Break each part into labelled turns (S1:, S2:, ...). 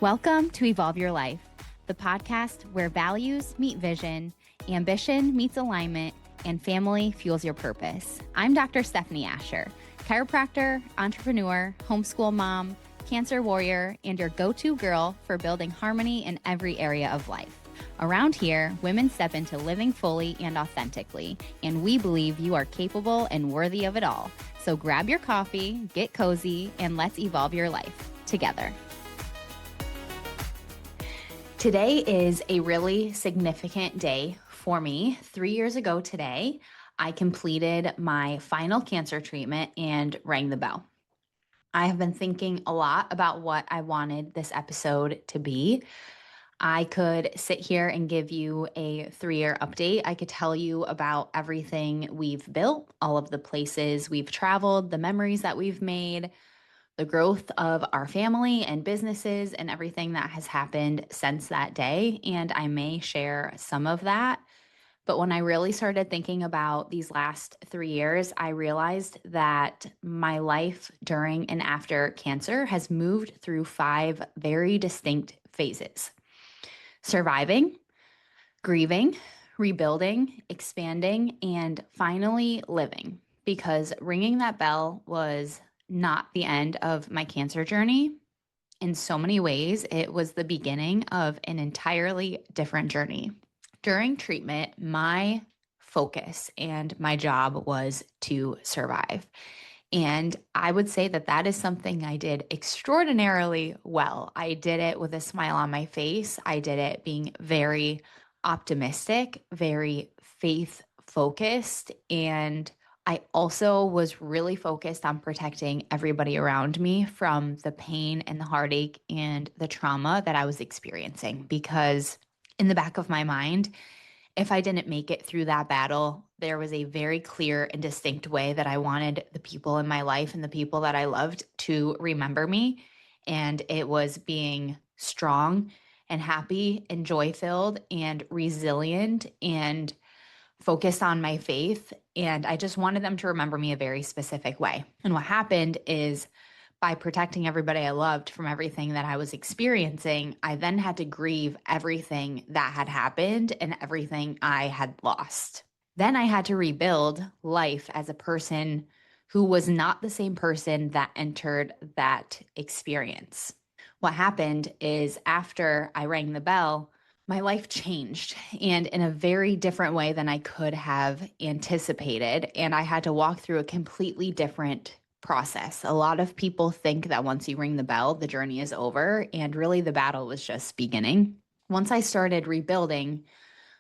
S1: Welcome to Evolve Your Life, the podcast where values meet vision, ambition meets alignment, and family fuels your purpose. I'm Dr. Stefanie Ascher, chiropractor, entrepreneur, homeschool mom, cancer warrior, and your go-to girl for building harmony in every area of life. Around here, women step into living fully and authentically, and we believe you are capable and worthy of it all. So grab your coffee, get cozy, and let's evolve your life together. Today is a really significant day for me. 3 years ago today, I completed my final cancer treatment and rang the bell. I have been thinking a lot about what I wanted this episode to be. I could sit here and give you a 3-year update. I could tell you about everything we've built, all of the places we've traveled, the memories that we've made, the growth of our family and businesses and everything that has happened since that day. And I may share some of that. But when I really started thinking about these last 3 years, I realized that my life during and after cancer has moved through 5 very distinct phases: surviving, grieving, rebuilding, expanding, and finally living. Because ringing that bell was not the end of my cancer journey. In so many ways, it was the beginning of an entirely different journey. During treatment, my focus and my job was to survive. And I would say that that is something I did extraordinarily well. I did it with a smile on my face. I did it being very optimistic, very faith-focused, and I also was really focused on protecting everybody around me from the pain and the heartache and the trauma that I was experiencing. Because in the back of my mind, if I didn't make it through that battle, there was a very clear and distinct way that I wanted the people in my life and the people that I loved to remember me. And it was being strong and happy and joy-filled and resilient and focused on my faith. And I just wanted them to remember me a very specific way. And what happened is, by protecting everybody I loved from everything that I was experiencing, I then had to grieve everything that had happened and everything I had lost. Then I had to rebuild life as a person who was not the same person that entered that experience. What happened is, after I rang the bell, my life changed, and in a very different way than I could have anticipated. And I had to walk through a completely different process. A lot of people think that once you ring the bell, the journey is over, and really the battle was just beginning. Once I started rebuilding,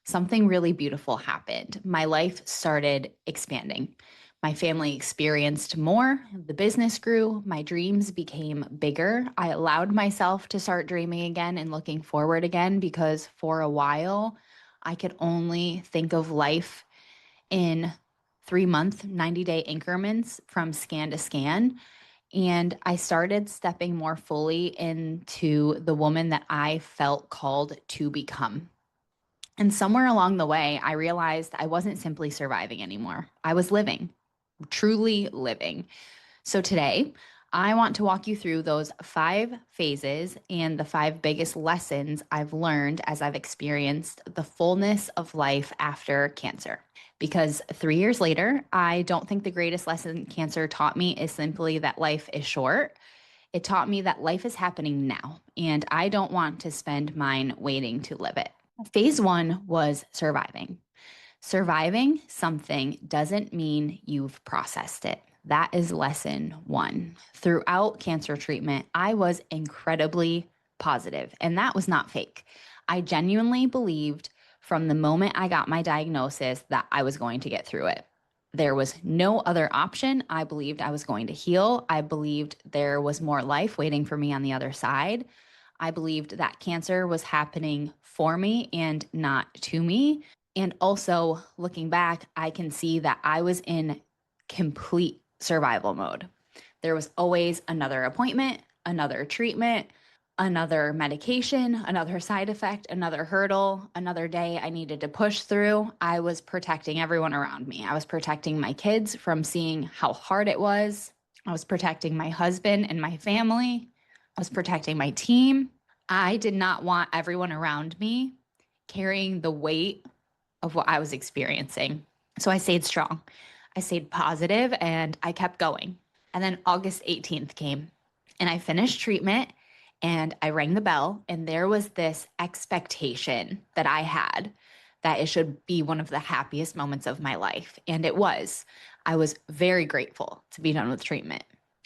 S1: something really beautiful happened. My life started expanding. My family experienced more, the business grew, my dreams became bigger. I allowed myself to start dreaming again and looking forward again, because for a while, I could only think of life in 3-month, 90-day increments from scan to scan. And I started stepping more fully into the woman that I felt called to become. And somewhere along the way, I realized I wasn't simply surviving anymore. I was living. Truly living. So today, I want to walk you through those 5 phases and the 5 biggest lessons I've learned as I've experienced the fullness of life after cancer. Because 3 years later, I don't think the greatest lesson cancer taught me is simply that life is short. It taught me that life is happening now, and I don't want to spend mine waiting to live it. Phase 1 was surviving. Surviving something doesn't mean you've processed it. That is lesson 1. Throughout cancer treatment, I was incredibly positive, and that was not fake. I genuinely believed from the moment I got my diagnosis that I was going to get through it. There was no other option. I believed I was going to heal. I believed there was more life waiting for me on the other side. I believed that cancer was happening for me and not to me. And also, looking back, I can see that I was in complete survival mode. There was always another appointment, another treatment, another medication, another side effect, another hurdle, another day I needed to push through. I was protecting everyone around me. I was protecting my kids from seeing how hard it was. I was protecting my husband and my family. I was protecting my team. I did not want everyone around me carrying the weight of what I was experiencing. So I stayed strong. I stayed positive and I kept going. And then August 18th came and I finished treatment and I rang the bell. And there was this expectation that I had that it should be one of the happiest moments of my life. And it was. I was very grateful to be done with treatment.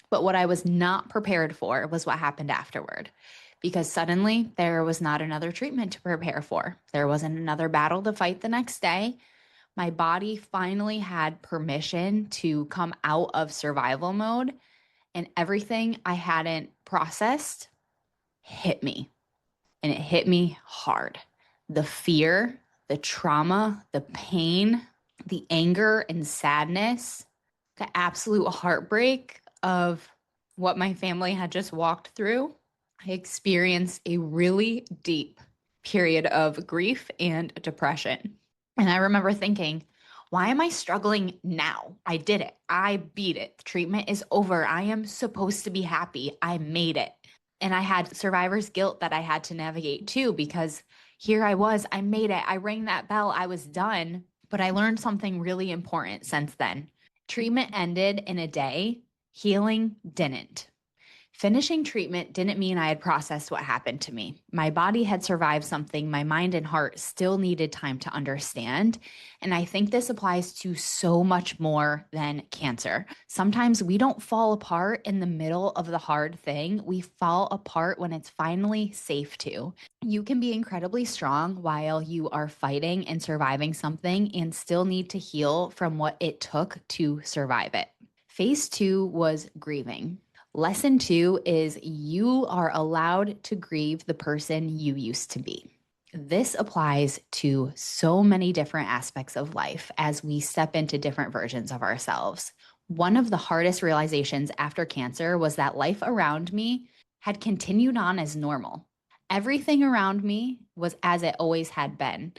S1: But what I was not prepared for was what happened afterward. Because suddenly there was not another treatment to prepare for. There wasn't another battle to fight the next day. My body finally had permission to come out of survival mode, and everything I hadn't processed hit me. And it hit me hard. The fear, the trauma, the pain, the anger and sadness, the absolute heartbreak of what my family had just walked through. I experienced a really deep period of grief and depression. And I remember thinking, why am I struggling now? I did it. I beat it. The treatment is over. I am supposed to be happy. I made it. And I had survivor's guilt that I had to navigate too, because here I was. I made it. I rang that bell. I was done. But I learned something really important since then. Treatment ended in a day, healing didn't. Finishing treatment didn't mean I had processed what happened to me. My body had survived something my mind and heart still needed time to understand. And I think this applies to so much more than cancer. Sometimes we don't fall apart in the middle of the hard thing. We fall apart when it's finally safe to. You can be incredibly strong while you are fighting and surviving something and still need to heal from what it took to survive it. Phase 2 was grieving. Lesson 2 is you are allowed to grieve the person you used to be. This applies to so many different aspects of life as we step into different versions of ourselves. One of the hardest realizations after cancer was that life around me had continued on as normal. Everything around me was as it always had been.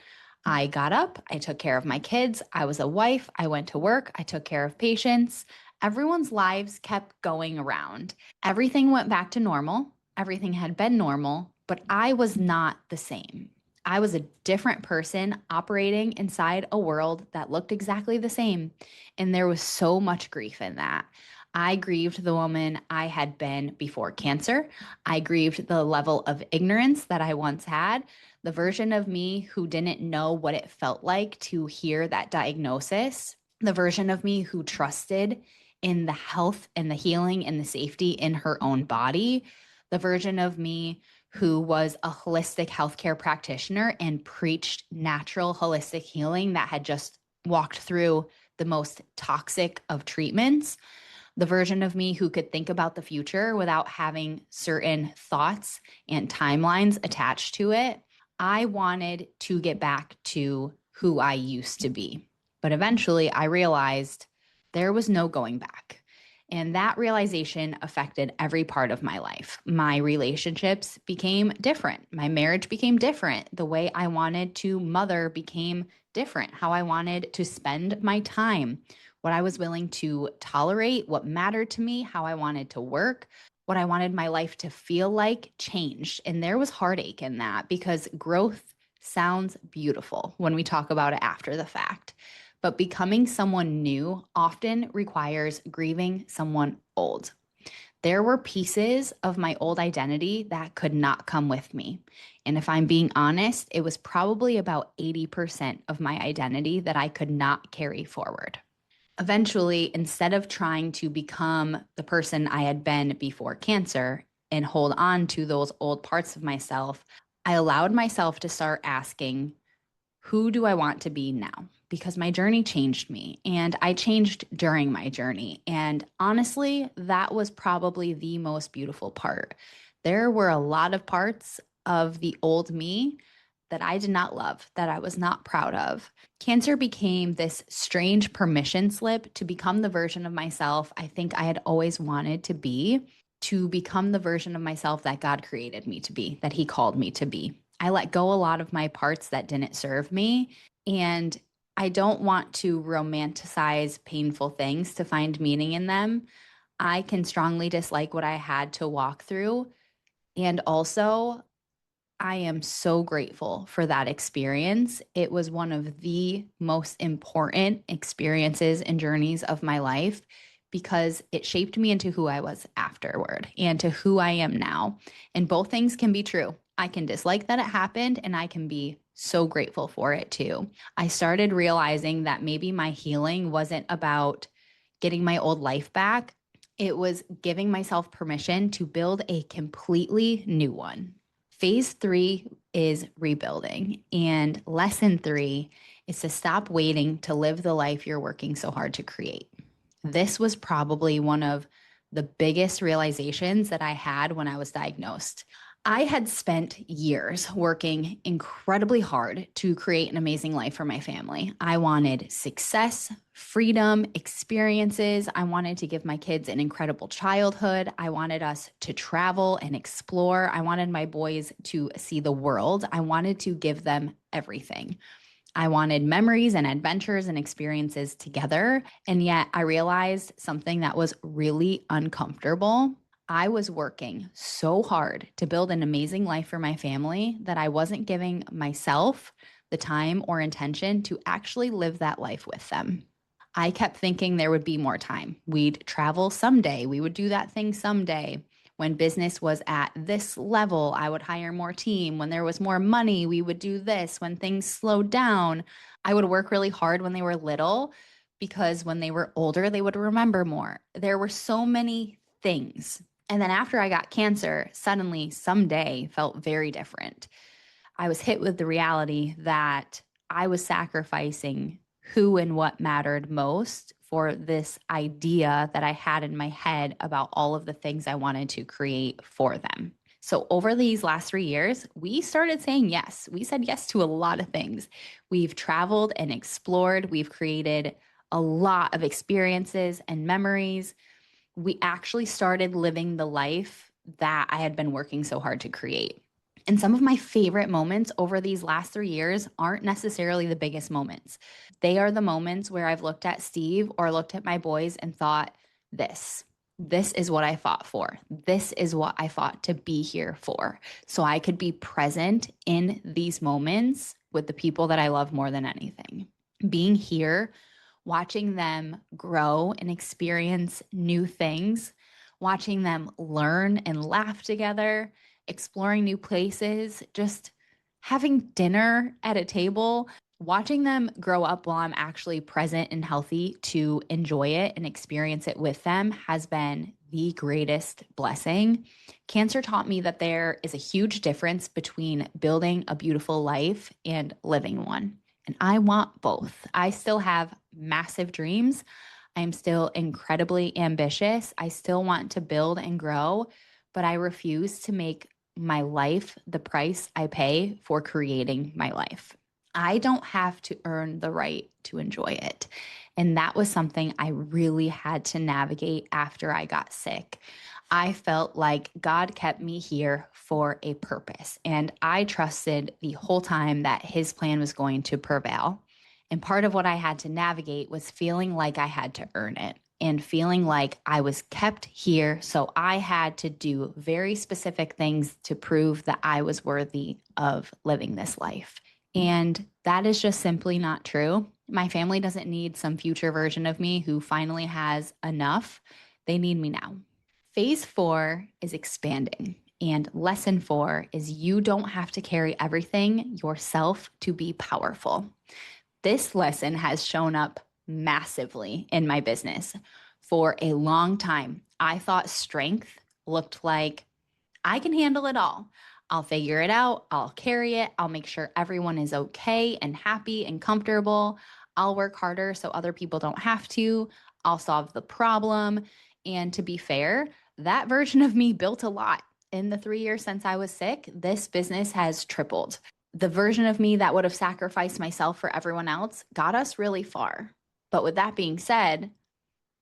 S1: I got up, I took care of my kids, I was a wife, I went to work, I took care of patients. Everyone's lives kept going around. Everything went back to normal. Everything had been normal, but I was not the same. I was a different person operating inside a world that looked exactly the same. And there was so much grief in that. I grieved the woman I had been before cancer. I grieved the level of ignorance that I once had, the version of me who didn't know what it felt like to hear that diagnosis, the version of me who trusted in the health and the healing and the safety in her own body, the version of me who was a holistic healthcare practitioner and preached natural holistic healing that had just walked through the most toxic of treatments, the version of me who could think about the future without having certain thoughts and timelines attached to it. I wanted to get back to who I used to be. But eventually I realized there was no going back. And that realization affected every part of my life. My relationships became different. My marriage became different. The way I wanted to mother became different. How I wanted to spend my time, what I was willing to tolerate, what mattered to me, how I wanted to work, what I wanted my life to feel like changed. And there was heartache in that because growth sounds beautiful when we talk about it after the fact. But becoming someone new often requires grieving someone old. There were pieces of my old identity that could not come with me. And if I'm being honest, it was probably about 80% of my identity that I could not carry forward. Eventually, instead of trying to become the person I had been before cancer and hold on to those old parts of myself, I allowed myself to start asking, who do I want to be now? Because my journey changed me and I changed during my journey. And honestly, that was probably the most beautiful part. There were a lot of parts of the old me that I did not love, that I was not proud of. Cancer became this strange permission slip to become the version of myself I think I had always wanted to become the version of myself that God created me to be, that He called me to be. I let go a lot of my parts that didn't serve me. And I don't want to romanticize painful things to find meaning in them. I can strongly dislike what I had to walk through. And also, I am so grateful for that experience. It was one of the most important experiences and journeys of my life because it shaped me into who I was afterward and to who I am now. And both things can be true. I can dislike that it happened and I can be so grateful for it too. I started realizing that maybe my healing wasn't about getting my old life back. It was giving myself permission to build a completely new one. Phase 3 is rebuilding, and lesson 3 is to stop waiting to live the life you're working so hard to create. This was probably one of the biggest realizations that I had when I was diagnosed. I had spent years working incredibly hard to create an amazing life for my family. I wanted success, freedom, experiences. I wanted to give my kids an incredible childhood. I wanted us to travel and explore. I wanted my boys to see the world. I wanted to give them everything. I wanted memories and adventures and experiences together. And yet I realized something that was really uncomfortable. I was working so hard to build an amazing life for my family that I wasn't giving myself the time or intention to actually live that life with them. I kept thinking there would be more time. We'd travel someday. We would do that thing someday. When business was at this level, I would hire more team. When there was more money, we would do this. When things slowed down, I would work really hard when they were little because when they were older, they would remember more. There were so many things. And then after I got cancer, suddenly someday felt very different. I was hit with the reality that I was sacrificing who and what mattered most for this idea that I had in my head about all of the things I wanted to create for them. So, over these last 3 years, we started saying yes. We said yes to a lot of things. We've traveled and explored, we've created a lot of experiences and memories. We actually started living the life that I had been working so hard to create. And some of my favorite moments over these last 3 years aren't necessarily the biggest moments. They are the moments where I've looked at Steve or looked at my boys and thought, this is what I fought for. This is what I fought to be here for. So I could be present in these moments with the people that I love more than anything. Being here, watching them grow and experience new things, watching them learn and laugh together, exploring new places, just having dinner at a table, watching them grow up while I'm actually present and healthy to enjoy it and experience it with them has been the greatest blessing. Cancer taught me that there is a huge difference between building a beautiful life and living one. And I want both. I still have massive dreams. I'm still incredibly ambitious. I still want to build and grow, but I refuse to make my life the price I pay for creating my life. I don't have to earn the right to enjoy it. And that was something I really had to navigate after I got sick. I felt like God kept me here for a purpose, and I trusted the whole time that His plan was going to prevail. And part of what I had to navigate was feeling like I had to earn it and feeling like I was kept here. So I had to do very specific things to prove that I was worthy of living this life. And that is just simply not true. My family doesn't need some future version of me who finally has enough. They need me now. Phase 4 is expanding. And lesson 4 is you don't have to carry everything yourself to be powerful. This lesson has shown up massively in my business. For a long time, I thought strength looked like I can handle it all. I'll figure it out. I'll carry it. I'll make sure everyone is okay and happy and comfortable. I'll work harder so other people don't have to. I'll solve the problem. And to be fair, that version of me built a lot. In the 3 years since I was sick, this business has tripled. The version of me that would have sacrificed myself for everyone else got us really far. But with that being said,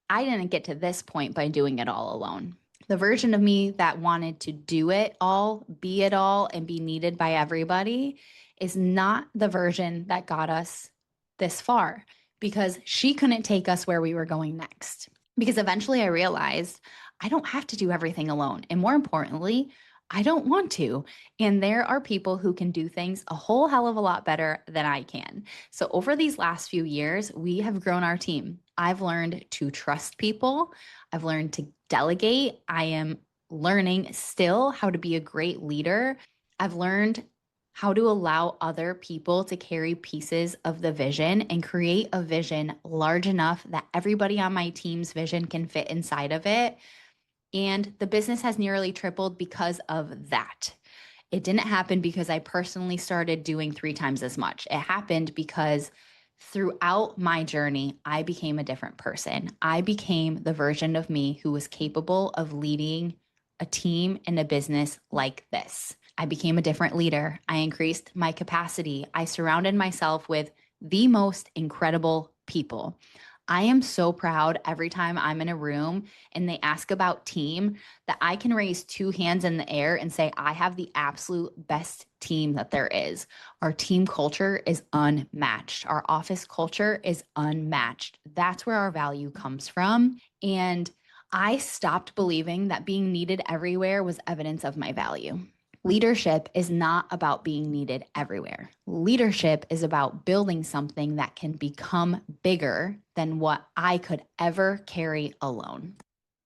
S1: I didn't get to this point by doing it all alone. The version of me that wanted to do it all, be it all, and be needed by everybody is not the version that got us this far because she couldn't take us where we were going next. Because eventually I realized I don't have to do everything alone. And more importantly, I don't want to. And there are people who can do things a whole hell of a lot better than I can. So, over these last few years, we have grown our team. I've learned to trust people, I've learned to delegate. I am learning still how to be a great leader. I've learned how to allow other people to carry pieces of the vision and create a vision large enough that everybody on my team's vision can fit inside of it. And the business has nearly tripled because of that. It didn't happen because I personally started doing 3 times as much. It happened because throughout my journey, I became a different person. I became the version of me who was capable of leading a team and a business like this. I became a different leader. I increased my capacity. I surrounded myself with the most incredible people. I am so proud every time I'm in a room and they ask about team that I can raise 2 hands in the air and say, I have the absolute best team that there is. Our team culture is unmatched. Our office culture is unmatched. That's where our value comes from. And I stopped believing that being needed everywhere was evidence of my value. Leadership is not about being needed everywhere. Leadership is about building something that can become bigger than what I could ever carry alone.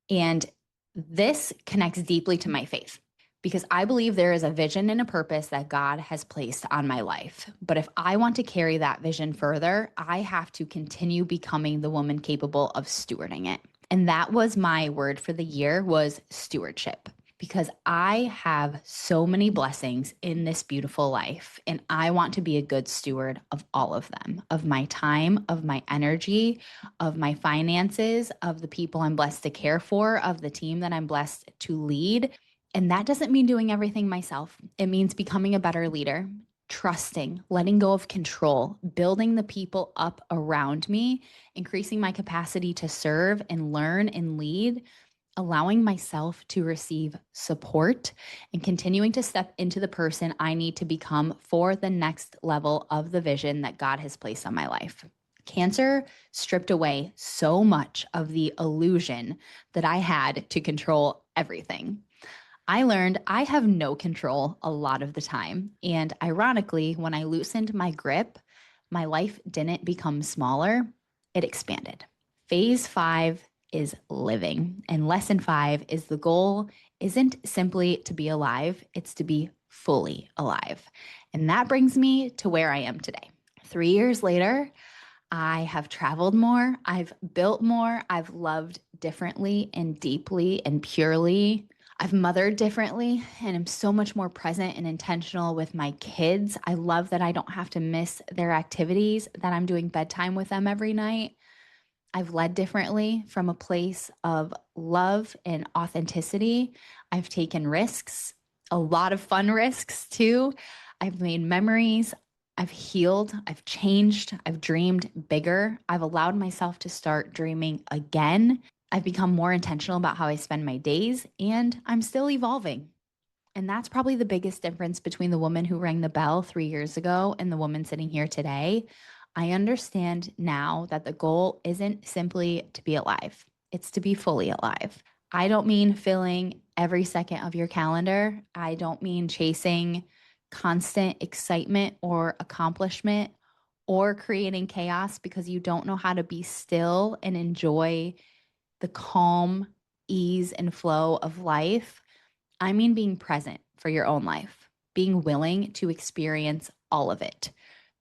S1: And this connects deeply to my faith because I believe there is a vision and a purpose that God has placed on my life. But if I want to carry that vision further, I have to continue becoming the woman capable of stewarding it. And that was my word for the year was stewardship because I have so many blessings in this beautiful life. And I want to be a good steward of all of them, of my time, of my energy, of my finances, of the people I'm blessed to care for, of the team that I'm blessed to lead. And that doesn't mean doing everything myself. It means becoming a better leader, trusting, letting go of control, building the people up around me, increasing my capacity to serve and learn and lead, allowing myself to receive support, and continuing to step into the person I need to become for the next level of the vision that God has placed on my life. Cancer stripped away so much of the illusion that I had to control everything. I learned I have no control a lot of the time. And ironically, when I loosened my grip, my life didn't become smaller, it expanded. Phase 5 is living, and lesson 5 is the goal isn't simply to be alive, it's to be fully alive. And that brings me to where I am today. 3 years later, I have traveled more, I've built more, I've loved differently and deeply and purely. I've mothered differently and am so much more present and intentional with my kids. I love that I don't have to miss their activities, that I'm doing bedtime with them every night. I've led differently from a place of love and authenticity. I've taken risks, a lot of fun risks too. I've made memories. I've healed. I've changed. I've dreamed bigger. I've allowed myself to start dreaming again. I've become more intentional about how I spend my days, and I'm still evolving. And that's probably the biggest difference between the woman who rang the bell 3 years ago and the woman sitting here today. I understand now that the goal isn't simply to be alive, it's to be fully alive. I don't mean filling every second of your calendar. I don't mean chasing constant excitement or accomplishment or creating chaos because you don't know how to be still and enjoy the calm, ease, and flow of life. I mean being present for your own life, being willing to experience all of it,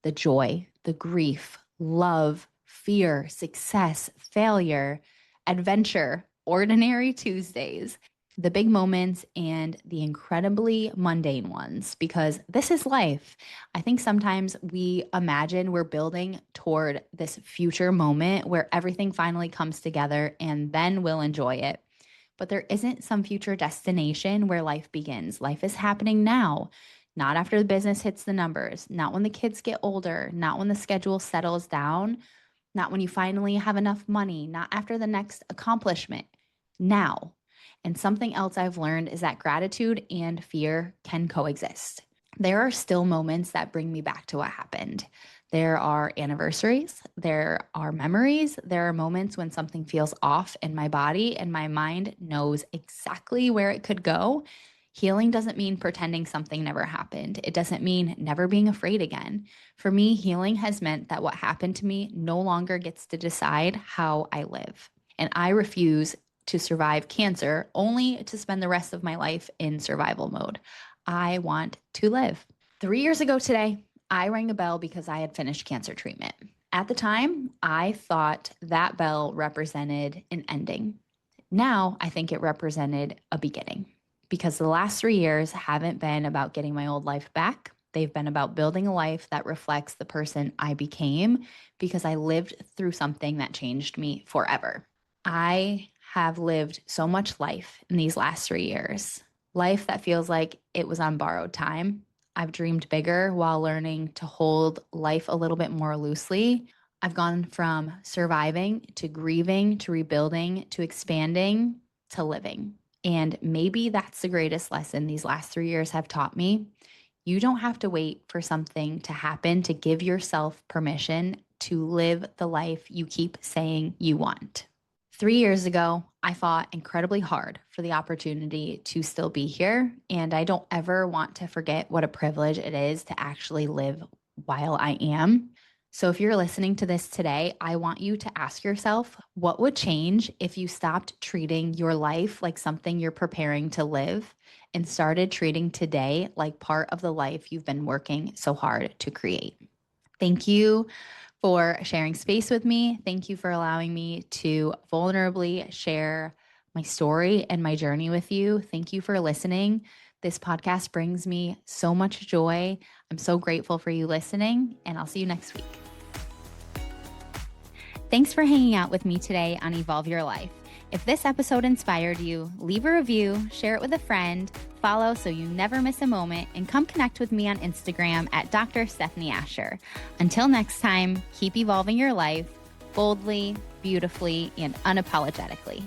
S1: the joy, the grief, love, fear, success, failure, adventure, ordinary Tuesdays, the big moments, and the incredibly mundane ones, because this is life. I think sometimes we imagine we're building toward this future moment where everything finally comes together and then we'll enjoy it. But there isn't some future destination where life begins. Life is happening now, not after the business hits the numbers, not when the kids get older, not when the schedule settles down, not when you finally have enough money, not after the next accomplishment, now. And something else I've learned is that gratitude and fear can coexist. There are still moments that bring me back to what happened. There are anniversaries, there are memories, there are moments when something feels off in my body and my mind knows exactly where it could go. Healing doesn't mean pretending something never happened. It doesn't mean never being afraid again. For me, healing has meant that what happened to me no longer gets to decide how I live. And I refuse to survive cancer only to spend the rest of my life in survival mode. I want to live. 3 years ago today, I rang a bell because I had finished cancer treatment. At the time, I thought that bell represented an ending. Now, I think it represented a beginning because the last 3 years haven't been about getting my old life back. They've been about building a life that reflects the person I became because I lived through something that changed me forever. I have lived so much life in these last 3 years, life that feels like it was on borrowed time. I've dreamed bigger while learning to hold life a little bit more loosely. I've gone from surviving to grieving to rebuilding to expanding to living. And maybe that's the greatest lesson these last 3 years have taught me. You don't have to wait for something to happen to give yourself permission to live the life you keep saying you want. 3 years ago, I fought incredibly hard for the opportunity to still be here. And I don't ever want to forget what a privilege it is to actually live while I am. So if you're listening to this today, I want you to ask yourself, what would change if you stopped treating your life like something you're preparing to live and started treating today like part of the life you've been working so hard to create? Thank you for sharing space with me. Thank you for allowing me to vulnerably share my story and my journey with you. Thank you for listening. This podcast brings me so much joy. I'm so grateful for you listening, and I'll see you next week. Thanks for hanging out with me today on Evolve Your Life. If this episode inspired you, leave a review, share it with a friend, follow so you never miss a moment, and come connect with me on Instagram at Dr. Stefanie Ascher. Until next time, keep evolving your life boldly, beautifully, and unapologetically.